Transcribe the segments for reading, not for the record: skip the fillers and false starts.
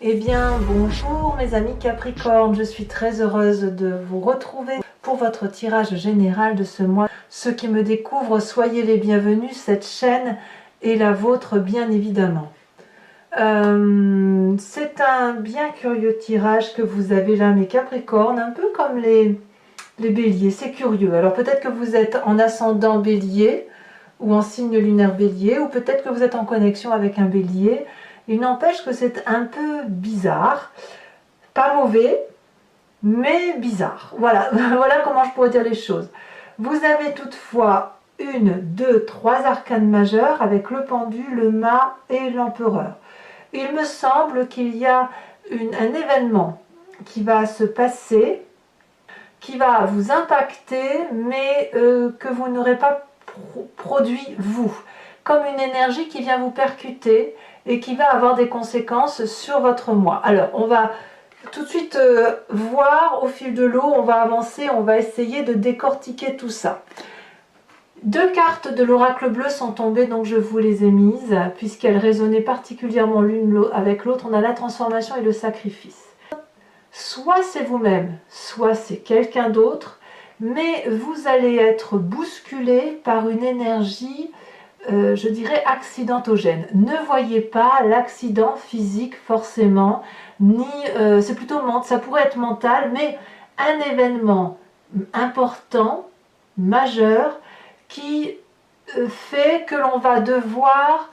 Eh bien, bonjour mes amis Capricorne, je suis très heureuse de vous retrouver pour votre tirage général de ce mois. Ceux qui me découvrent, soyez les bienvenus, cette chaîne est la vôtre bien évidemment. C'est un bien curieux tirage que vous avez là mes Capricornes, un peu comme les béliers, c'est curieux. Alors peut-être que vous êtes en ascendant bélier ou en signe lunaire bélier, ou peut-être que vous êtes en connexion avec un bélier. Il n'empêche que c'est un peu bizarre, pas mauvais, mais bizarre. Voilà, voilà comment je pourrais dire les choses. Vous avez toutefois une, deux, trois arcanes majeures avec le pendu, le mât et l'empereur. Il me semble qu'il y a un événement qui va se passer, qui va vous impacter, mais que vous n'aurez pas produit vous, comme une énergie qui vient vous percuter et qui va avoir des conséquences sur votre moi. Alors, on va tout de suite voir au fil de l'eau, on va avancer, on va essayer de décortiquer tout ça. Deux cartes de l'oracle bleu sont tombées, donc je vous les ai mises, puisqu'elles résonnaient particulièrement l'une avec l'autre. On a la transformation et le sacrifice. Soit c'est vous-même, soit c'est quelqu'un d'autre, mais vous allez être bousculé par une énergie je dirais accidentogène. Ne voyez pas l'accident physique forcément, ni c'est plutôt ça pourrait être mental, mais un événement important, majeur, qui fait que l'on va devoir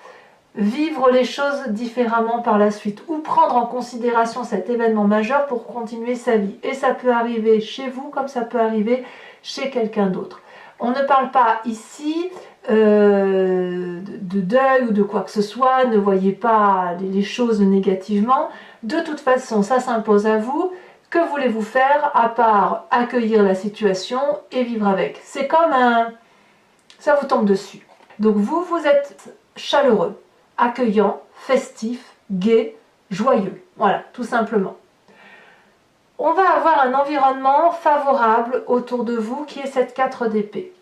vivre les choses différemment par la suite, ou prendre en considération cet événement majeur pour continuer sa vie. Et ça peut arriver chez vous comme ça peut arriver chez quelqu'un d'autre. On ne parle pas ici de deuil ou de quoi que ce soit, ne voyez pas les choses négativement. De toute façon, ça s'impose à vous. Que voulez-vous faire à part accueillir la situation et vivre avec? C'est comme ça vous tombe dessus. Donc vous, vous êtes chaleureux, accueillant, festif, gai, joyeux. Voilà, tout simplement. On va avoir un environnement favorable autour de vous qui est cette 4 d'épée.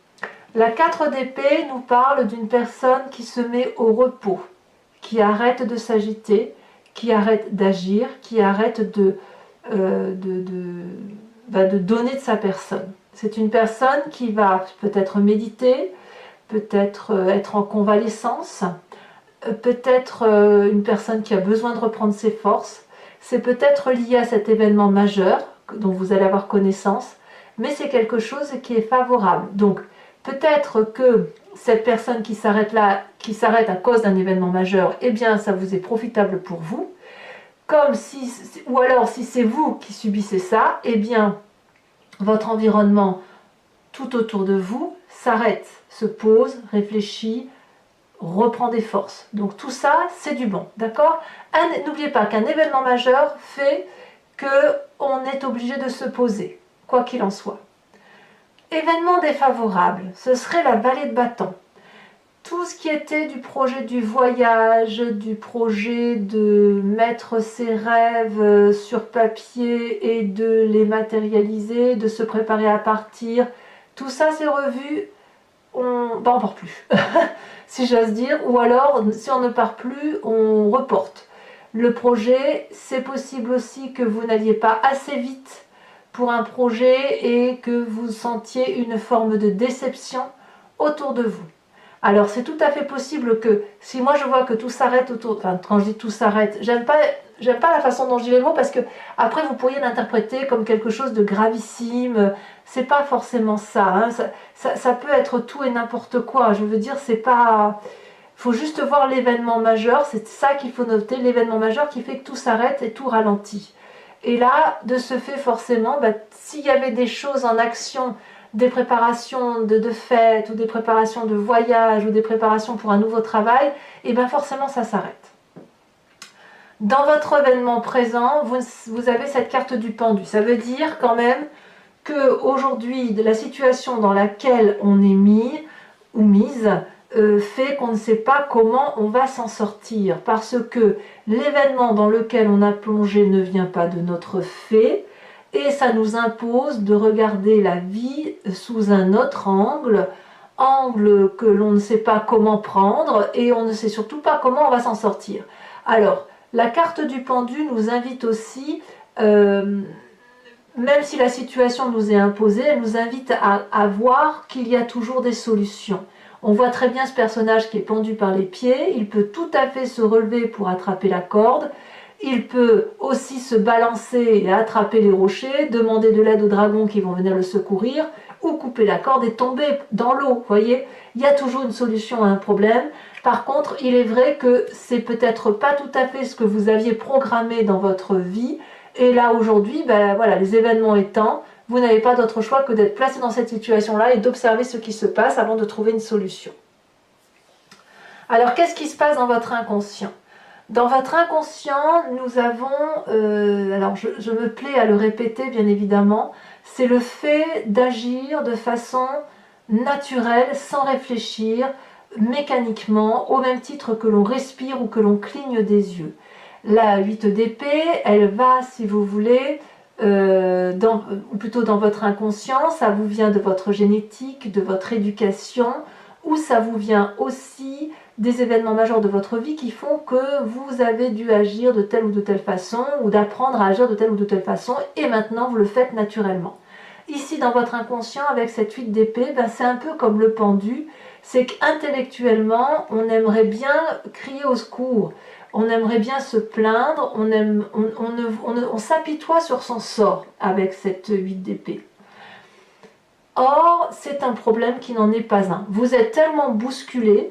La 4 d'épée nous parle d'une personne qui se met au repos, qui arrête de s'agiter, qui arrête d'agir, qui arrête de donner de sa personne. C'est une personne qui va peut-être méditer, peut-être être en convalescence, peut-être une personne qui a besoin de reprendre ses forces. C'est peut-être lié à cet événement majeur dont vous allez avoir connaissance, mais c'est quelque chose qui est favorable. Donc, peut-être que cette personne qui s'arrête là, qui s'arrête à cause d'un événement majeur, eh bien, ça vous est profitable pour vous. Comme si, ou alors, si c'est vous qui subissez ça, eh bien, votre environnement tout autour de vous s'arrête, se pose, réfléchit, reprend des forces. Donc tout ça, c'est du bon, d'accord? N'oubliez pas qu'un événement majeur fait qu'on est obligé de se poser, quoi qu'il en soit. Événement défavorable, ce serait la vallée de bâton. Tout ce qui était du projet du voyage, du projet de mettre ses rêves sur papier et de les matérialiser, de se préparer à partir, tout ça c'est revu, on part plus, si j'ose dire, ou alors si on ne part plus, on reporte. Le projet, c'est possible aussi que vous n'alliez pas assez vite pour un projet et que vous sentiez une forme de déception autour de vous. Alors c'est tout à fait possible que si moi je vois que tout s'arrête autour, enfin quand je dis tout s'arrête, j'aime pas la façon dont je dis les mots parce que après vous pourriez l'interpréter comme quelque chose de gravissime. C'est pas forcément ça, hein. Ça peut être tout et n'importe quoi. Je veux dire, c'est pas. Faut juste voir l'événement majeur, c'est ça qu'il faut noter, l'événement majeur qui fait que tout s'arrête et tout ralentit. Et là, de ce fait, forcément, s'il y avait des choses en action, des préparations de fêtes, ou des préparations de voyage, ou des préparations pour un nouveau travail, et bien forcément, ça s'arrête. Dans votre événement présent, vous avez cette carte du pendu. Ça veut dire quand même qu'aujourd'hui, la situation dans laquelle on est mis ou mise, fait qu'on ne sait pas comment on va s'en sortir, parce que l'événement dans lequel on a plongé ne vient pas de notre fait, et ça nous impose de regarder la vie sous un autre angle que l'on ne sait pas comment prendre, et on ne sait surtout pas comment on va s'en sortir. Alors, La carte du pendu nous invite aussi, même si la situation nous est imposée, elle nous invite à voir qu'il y a toujours des solutions. On voit très bien ce personnage qui est pendu par les pieds, il peut tout à fait se relever pour attraper la corde, il peut aussi se balancer et attraper les rochers, demander de l'aide aux dragons qui vont venir le secourir, ou couper la corde et tomber dans l'eau. Vous voyez, il y a toujours une solution à un problème. Par contre, il est vrai que c'est peut-être pas tout à fait ce que vous aviez programmé dans votre vie. Et là, aujourd'hui, ben, voilà, les événements étant, vous n'avez pas d'autre choix que d'être placé dans cette situation-là et d'observer ce qui se passe avant de trouver une solution. Alors, qu'est-ce qui se passe dans votre inconscient? Dans votre inconscient, nous avons, alors je me plais à le répéter bien évidemment, c'est le fait d'agir de façon naturelle, sans réfléchir, mécaniquement, au même titre que l'on respire ou que l'on cligne des yeux. La 8 d'épée, elle va, si vous voulez, ou plutôt dans votre inconscient, ça vous vient de votre génétique, de votre éducation, ou ça vous vient aussi des événements majeurs de votre vie qui font que vous avez dû agir de telle ou de telle façon, ou d'apprendre à agir de telle ou de telle façon, et maintenant vous le faites naturellement. Ici, dans votre inconscient, avec cette 8 d'épée, ben, c'est un peu comme le pendu, c'est qu'intellectuellement, on aimerait bien crier au secours, on aimerait bien se plaindre, on s'apitoie sur son sort avec cette 8 d'épée. Or, c'est un problème qui n'en est pas un. Vous êtes tellement bousculé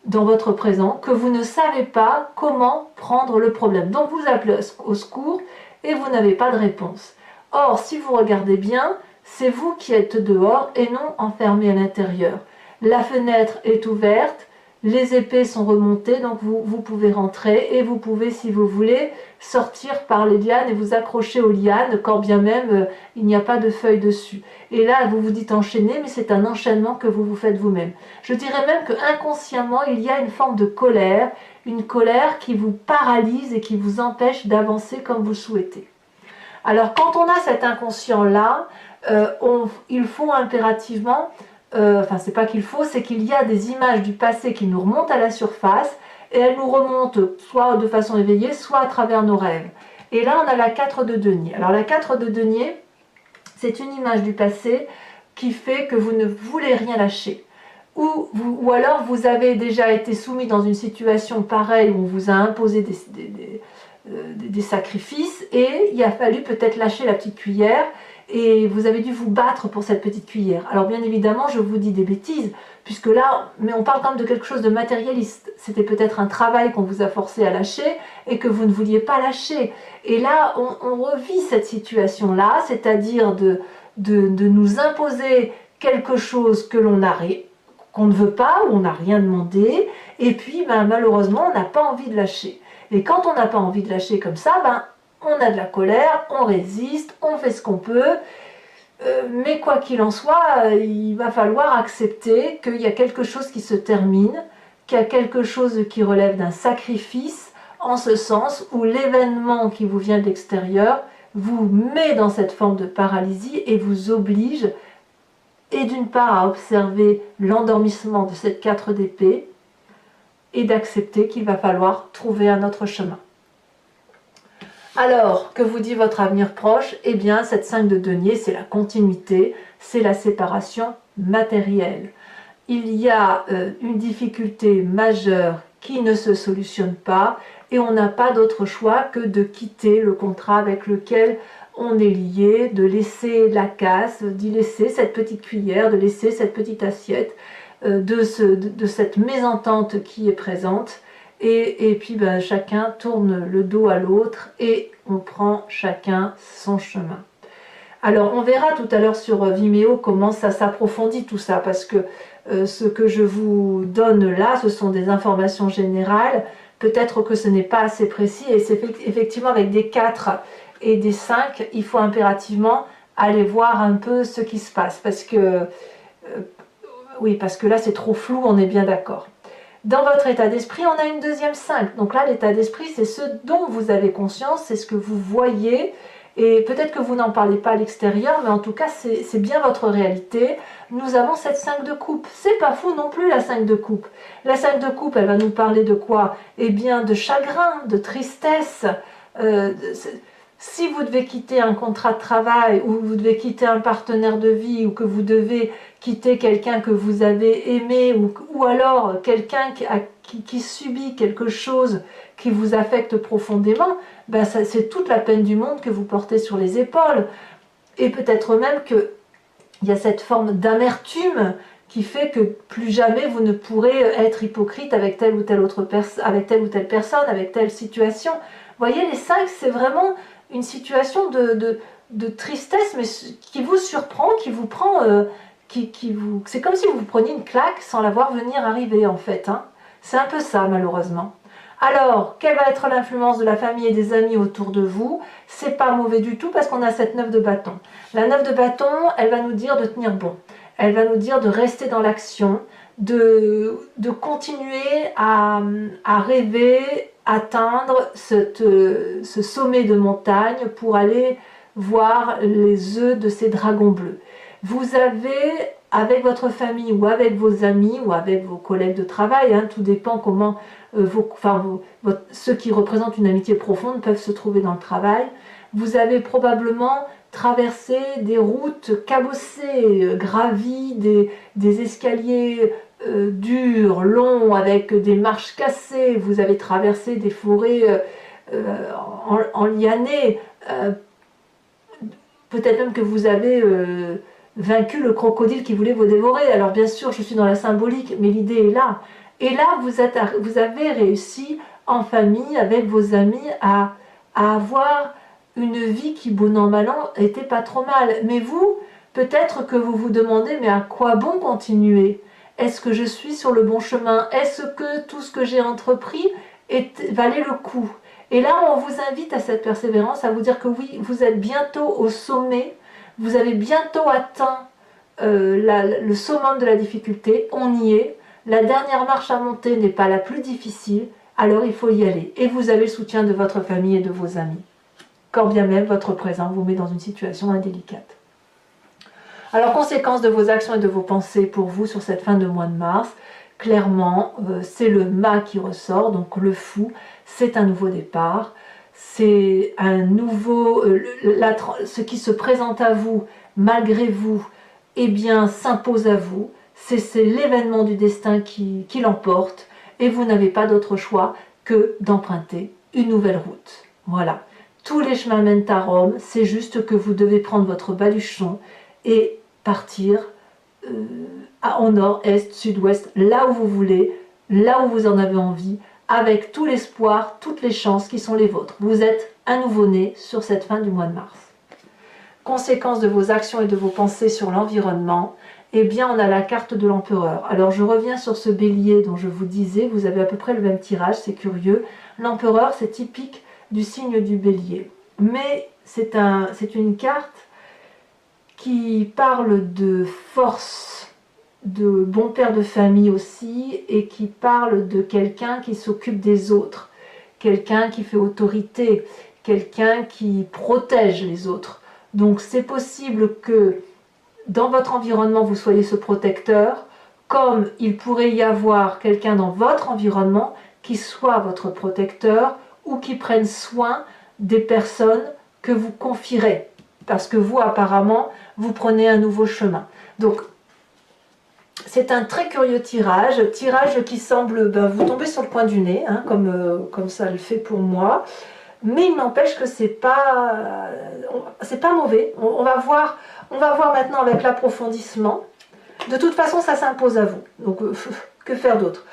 dans votre présent que vous ne savez pas comment prendre le problème. Donc vous appelez au secours et vous n'avez pas de réponse. Or, si vous regardez bien, c'est vous qui êtes dehors et non enfermé à l'intérieur. La fenêtre est ouverte, les épées sont remontées, donc vous pouvez rentrer et vous pouvez, si vous voulez, sortir par les lianes et vous accrocher aux lianes, quand bien même il n'y a pas de feuilles dessus. Et là, vous vous dites enchaîner, mais c'est un enchaînement que vous vous faites vous-même. Je dirais même que inconsciemment, il y a une forme de colère, une colère qui vous paralyse et qui vous empêche d'avancer comme vous souhaitez. Alors, quand on a cet inconscient-là, il faut impérativement... enfin, c'est pas qu'il faut, c'est qu'il y a des images du passé qui nous remontent à la surface et elles nous remontent soit de façon éveillée, soit à travers nos rêves. Et là, on a la 4 de denier. Alors, la 4 de denier, c'est une image du passé qui fait que vous ne voulez rien lâcher. Ou alors, vous avez déjà été soumis dans une situation pareille où on vous a imposé des sacrifices et il a fallu peut-être lâcher la petite cuillère et vous avez dû vous battre pour cette petite cuillère. Alors bien évidemment, je vous dis des bêtises, puisque là, mais on parle quand même de quelque chose de matérialiste. C'était peut-être un travail qu'on vous a forcé à lâcher et que vous ne vouliez pas lâcher. Et là, on revit cette situation-là, c'est-à-dire de nous imposer quelque chose que qu'on ne veut pas, ou on n'a rien demandé, et puis ben, malheureusement, on n'a pas envie de lâcher. Et quand on n'a pas envie de lâcher comme ça, ben, on a de la colère, on résiste, on fait ce qu'on peut, mais quoi qu'il en soit, il va falloir accepter qu'il y a quelque chose qui se termine, qu'il y a quelque chose qui relève d'un sacrifice, en ce sens où l'événement qui vous vient de l'extérieur vous met dans cette forme de paralysie et vous oblige, et d'une part à observer l'endormissement de cette 4 d'épée, et d'accepter qu'il va falloir trouver un autre chemin. Alors, que vous dit votre avenir proche? Eh bien, cette 5 de denier, c'est la continuité, c'est la séparation matérielle. Il y a une difficulté majeure qui ne se solutionne pas et on n'a pas d'autre choix que de quitter le contrat avec lequel on est lié, de laisser la casse, d'y laisser cette petite cuillère, de laisser cette petite assiette, de cette mésentente qui est présente. Et puis ben, chacun tourne le dos à l'autre et on prend chacun son chemin. Alors on verra tout à l'heure sur Vimeo comment ça s'approfondit tout ça, parce que ce que je vous donne là, ce sont des informations générales. Peut-être que ce n'est pas assez précis et c'est effectivement avec des 4 et des 5, il faut impérativement aller voir un peu ce qui se passe, parce que oui, parce que là c'est trop flou, on est bien d'accord. Dans votre état d'esprit, on a une deuxième 5. Donc là, l'état d'esprit, c'est ce dont vous avez conscience, c'est ce que vous voyez Et peut-être que vous n'en parlez pas à l'extérieur, mais en tout cas, c'est bien votre réalité. Nous avons cette 5 de coupe. C'est pas fou non plus, la 5 de coupe. La 5 de coupe, elle va nous parler de quoi? Eh bien, de chagrin, de tristesse. Si vous devez quitter un contrat de travail, ou vous devez quitter un partenaire de vie, ou que vous devez quitter quelqu'un que vous avez aimé, ou alors quelqu'un qui subit quelque chose qui vous affecte profondément, ben c'est toute la peine du monde que vous portez sur les épaules. Et peut-être même qu'il y a cette forme d'amertume qui fait que plus jamais vous ne pourrez être hypocrite avec telle ou telle autre personne, avec telle ou telle personne, avec telle situation. Vous voyez, les 5, c'est vraiment une situation de tristesse, mais qui vous surprend, qui vous prend, c'est comme si vous preniez une claque sans la voir venir arriver en fait. Hein. C'est un peu ça malheureusement. Alors, quelle va être l'influence de la famille et des amis autour de vous? C'est pas mauvais du tout parce qu'on a cette 9 de bâton. La 9 de bâton, elle va nous dire de tenir bon. Elle va nous dire de rester dans l'action, de continuer à rêver, atteindre ce sommet de montagne pour aller voir les œufs de ces dragons bleus. Vous avez, avec votre famille ou avec vos amis ou avec vos collègues de travail, hein, tout dépend comment ceux qui représentent une amitié profonde peuvent se trouver dans le travail, vous avez probablement traversé des routes cabossées, gravi des escaliers durs, longs, avec des marches cassées, vous avez traversé des forêts enlianées, peut-être même que vous avez vaincu le crocodile qui voulait vous dévorer. Alors bien sûr, je suis dans la symbolique, mais l'idée est là. Et là, vous avez réussi en famille, avec vos amis, à avoir une vie qui, bon an, mal an, était pas trop mal. Mais vous, peut-être que vous vous demandez, mais à quoi bon continuer? Est-ce que je suis sur le bon chemin? Est-ce que tout ce que j'ai entrepris valait le coup? Et là, on vous invite à cette persévérance, à vous dire que oui, vous êtes bientôt au sommet, vous avez bientôt atteint le summum de la difficulté, on y est. La dernière marche à monter n'est pas la plus difficile, alors il faut y aller. Et vous avez le soutien de votre famille et de vos amis, quand bien même votre présent vous met dans une situation indélicate. Alors, conséquence de vos actions et de vos pensées pour vous sur cette fin de mois de mars, clairement, c'est le mât qui ressort, donc le fou, c'est un nouveau départ, c'est un nouveau... ce qui se présente à vous, malgré vous, eh bien, s'impose à vous. C'est l'événement du destin qui l'emporte et vous n'avez pas d'autre choix que d'emprunter une nouvelle route. Voilà. Tous les chemins mènent à Rome, c'est juste que vous devez prendre votre baluchon et partir en nord, est, sud-ouest, là où vous voulez, là où vous en avez envie, avec tout l'espoir, toutes les chances qui sont les vôtres. Vous êtes un nouveau-né sur cette fin du mois de mars. Conséquence de vos actions et de vos pensées sur l'environnement, eh bien on a la carte de l'empereur. Alors je reviens sur ce bélier dont je vous disais, vous avez à peu près le même tirage, c'est curieux. L'empereur, c'est typique du signe du bélier. Mais c'est une carte qui parle de force, de bon père de famille aussi, et qui parle de quelqu'un qui s'occupe des autres, quelqu'un qui fait autorité, quelqu'un qui protège les autres. Donc c'est possible que dans votre environnement, vous soyez ce protecteur, comme il pourrait y avoir quelqu'un dans votre environnement qui soit votre protecteur ou qui prenne soin des personnes que vous confierez. Parce que vous, apparemment, vous prenez un nouveau chemin. Donc, c'est un très curieux tirage qui semble vous tomber sur le coin du nez, hein, comme ça le fait pour moi. Mais il n'empêche que c'est pas mauvais. On va voir maintenant avec l'approfondissement. De toute façon, ça s'impose à vous. Donc, que faire d'autre?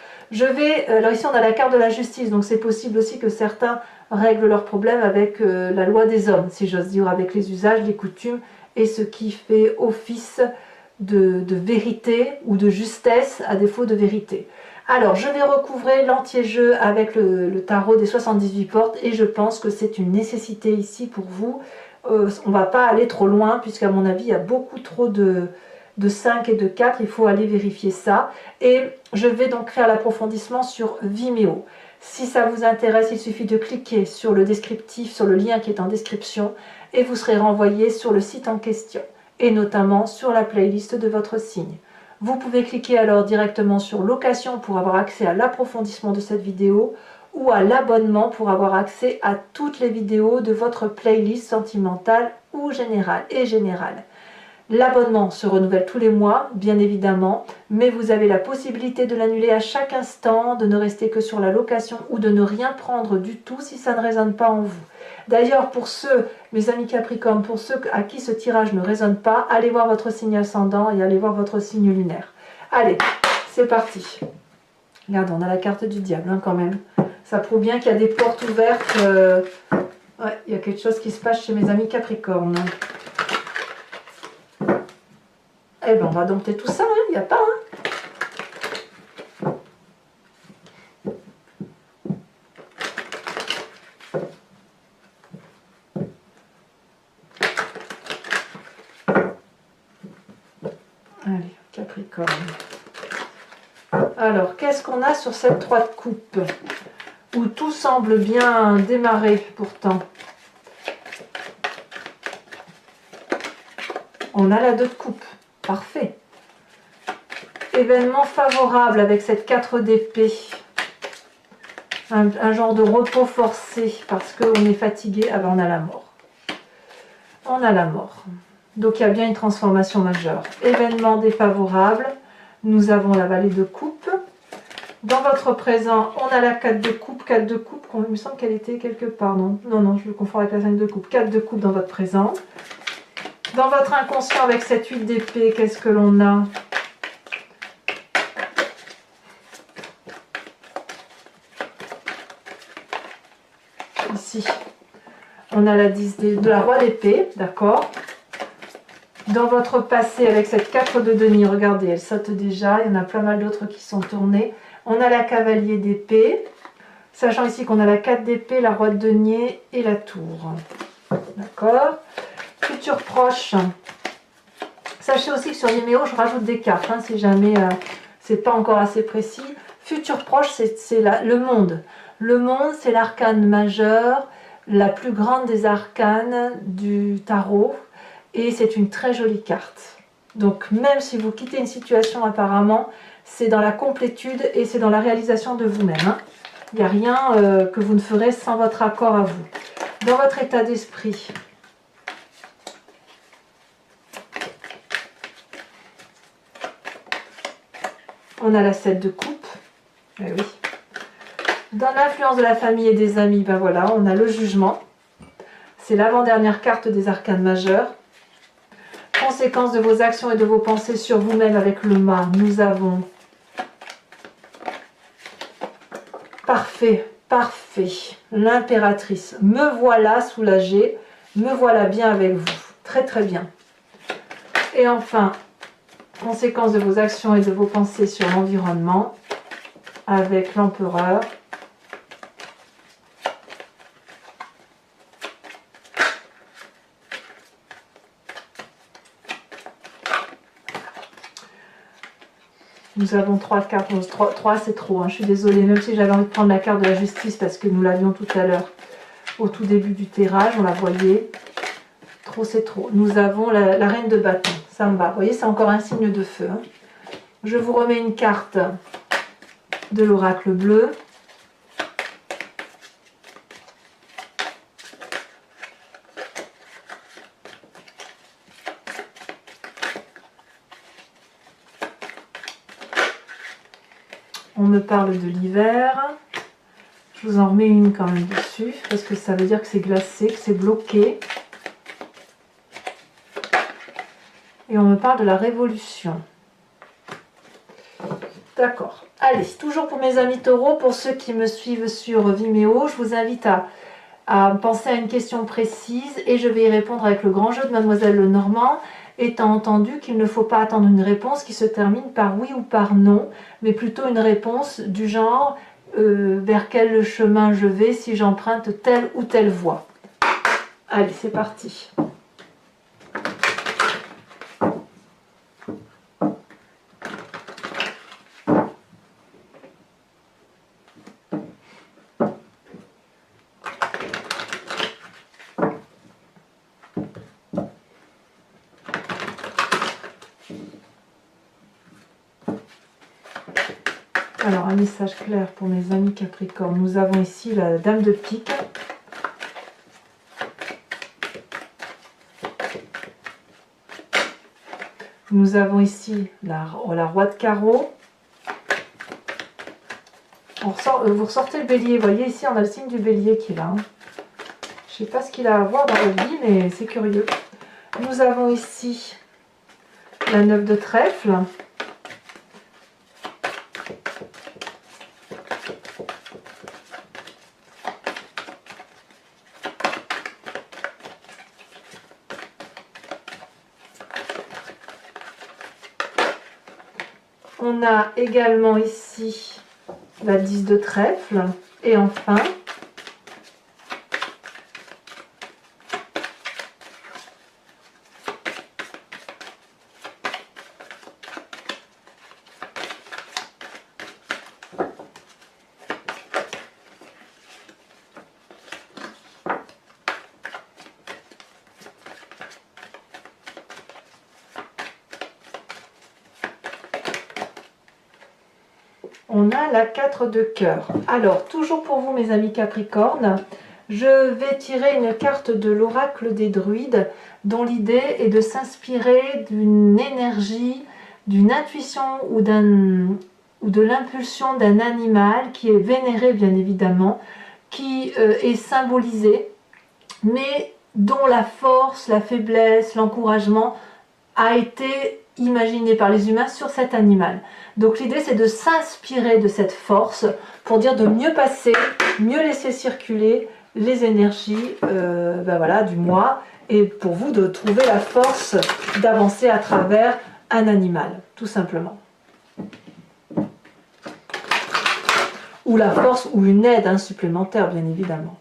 Alors ici, on a la carte de la justice. Donc, c'est possible aussi que certains règlent leurs problèmes avec la loi des hommes, si j'ose dire, avec les usages, les coutumes et ce qui fait office de vérité ou de justesse à défaut de vérité. Alors, je vais recouvrer l'entier-jeu avec le tarot des 78 portes et je pense que c'est une nécessité ici pour vous. On ne va pas aller trop loin puisqu'à mon avis, il y a beaucoup trop de 5 et de 4. Il faut aller vérifier ça. Et je vais donc faire l'approfondissement sur Vimeo. Si ça vous intéresse, il suffit de cliquer sur le descriptif, sur le lien qui est en description, et vous serez renvoyé sur le site en question, et notamment sur la playlist de votre signe. Vous pouvez cliquer alors directement sur location pour avoir accès à l'approfondissement de cette vidéo, ou à l'abonnement pour avoir accès à toutes les vidéos de votre playlist sentimentale ou générale. L'abonnement se renouvelle tous les mois, bien évidemment, mais vous avez la possibilité de l'annuler à chaque instant, de ne rester que sur la location ou de ne rien prendre du tout si ça ne résonne pas en vous. D'ailleurs, pour ceux, mes amis Capricorne, pour ceux à qui ce tirage ne résonne pas, allez voir votre signe ascendant et allez voir votre signe lunaire. Allez, c'est parti. Regardez, on a la carte du diable hein, quand même. Ça prouve bien qu'il y a des portes ouvertes. Ouais, il y a quelque chose qui se passe chez mes amis Capricorne. Eh bien, on va dompter tout ça, il n'y a pas. Allez, Capricorne. Alors, qu'est-ce qu'on a sur cette 3 de coupe? Où tout semble bien démarrer pourtant. On a la 2 de coupe. Parfait. Événement favorable avec cette 4 d'épée. Un genre de repos forcé parce qu'on est fatigué. Ah ben on a la mort. On a la mort. Donc il y a bien une transformation majeure. Événement défavorable. Nous avons la vallée de coupe. Dans votre présent, on a la 4 de coupe. 4 de coupe, il me semble qu'elle était quelque part. Non, je le confonds avec la 5 de coupe. 4 de coupe dans votre présent. Dans votre inconscient avec cette 8 d'épée, qu'est-ce que l'on a? Ici, on a la 10 de la roi d'épée, d'accord. Dans votre passé, avec cette 4 de denier, regardez, elle saute déjà. Il y en a pas mal d'autres qui sont tournés. On a la cavalier d'épée, sachant ici qu'on a la 4 d'épée, la roi de denier et la tour. D'accord. Futur proche. Sachez aussi que sur Vimeo, je rajoute des cartes, hein, si jamais c'est pas encore assez précis. Futur proche, c'est le monde. Le monde, c'est l'arcane majeur, la plus grande des arcanes du tarot. Et c'est une très jolie carte. Donc même si vous quittez une situation apparemment, c'est dans la complétude et c'est dans la réalisation de vous-même. Hein. Il n'y a rien que vous ne ferez sans votre accord à vous. Dans votre état d'esprit, on a la 7 de coupe. Eh oui. Dans l'influence de la famille et des amis, ben voilà, on a le jugement. C'est l'avant-dernière carte des arcanes majeurs. Conséquences de vos actions et de vos pensées sur vous-même avec le mât, nous avons parfait, parfait, l'impératrice. Me voilà soulagée, me voilà bien avec vous. Très très bien. Et enfin, conséquences de vos actions et de vos pensées sur l'environnement avec l'empereur. Nous avons 3 cartes, 3 c'est trop, hein. Je suis désolée, même si j'avais envie de prendre la carte de la justice parce que nous l'avions tout à l'heure au tout début du tirage, on la voyait. Trop c'est trop. Nous avons la reine de bâton, ça me va. Vous voyez, c'est encore un signe de feu. Hein. Je vous remets une carte de l'oracle bleu. On me parle de l'hiver. Je vous en remets une quand même dessus, parce que ça veut dire que c'est glacé, que c'est bloqué. Et on me parle de la révolution. D'accord. Allez, toujours pour mes amis taureaux, pour ceux qui me suivent sur Vimeo, je vous invite à penser à une question précise et je vais y répondre avec le grand jeu de Mademoiselle Lenormand, étant entendu qu'il ne faut pas attendre une réponse qui se termine par oui ou par non, mais plutôt une réponse du genre vers quel chemin je vais si j'emprunte telle ou telle voie. Allez, c'est parti. Alors, un message clair pour mes amis Capricorne. Nous avons ici la Dame de pique. Nous avons ici la Roi de carreau. Vous ressortez le bélier. Vous voyez ici, on a le signe du bélier qui est là. Hein. Je ne sais pas ce qu'il a à voir dans votre vie, mais c'est curieux. Nous avons ici la 9 de trèfle. On a également ici la 10 de trèfle. Et enfin, on a la 4 de cœur. Alors, toujours pour vous mes amis Capricorne, je vais tirer une carte de l'oracle des druides dont l'idée est de s'inspirer d'une énergie, d'une intuition ou de l'impulsion d'un animal qui est vénéré bien évidemment, qui est symbolisé, mais dont la force, la faiblesse, l'encouragement a été imaginé par les humains sur cet animal. Donc l'idée c'est de s'inspirer de cette force pour dire de mieux passer, mieux laisser circuler les énergies voilà, du mois et pour vous de trouver la force d'avancer à travers un animal, tout simplement. Ou la force ou une aide supplémentaire bien évidemment.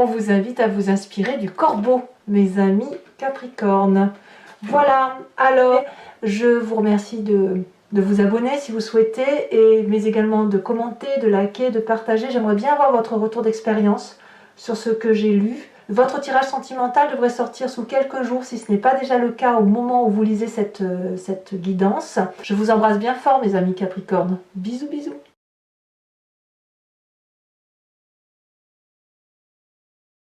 On vous invite à vous inspirer du corbeau, mes amis Capricorne. Voilà, alors je vous remercie de vous abonner si vous souhaitez, mais également de commenter, de liker, de partager. J'aimerais bien avoir votre retour d'expérience sur ce que j'ai lu. Votre tirage sentimental devrait sortir sous quelques jours, si ce n'est pas déjà le cas au moment où vous lisez cette guidance. Je vous embrasse bien fort, mes amis Capricorne. Bisous, bisous.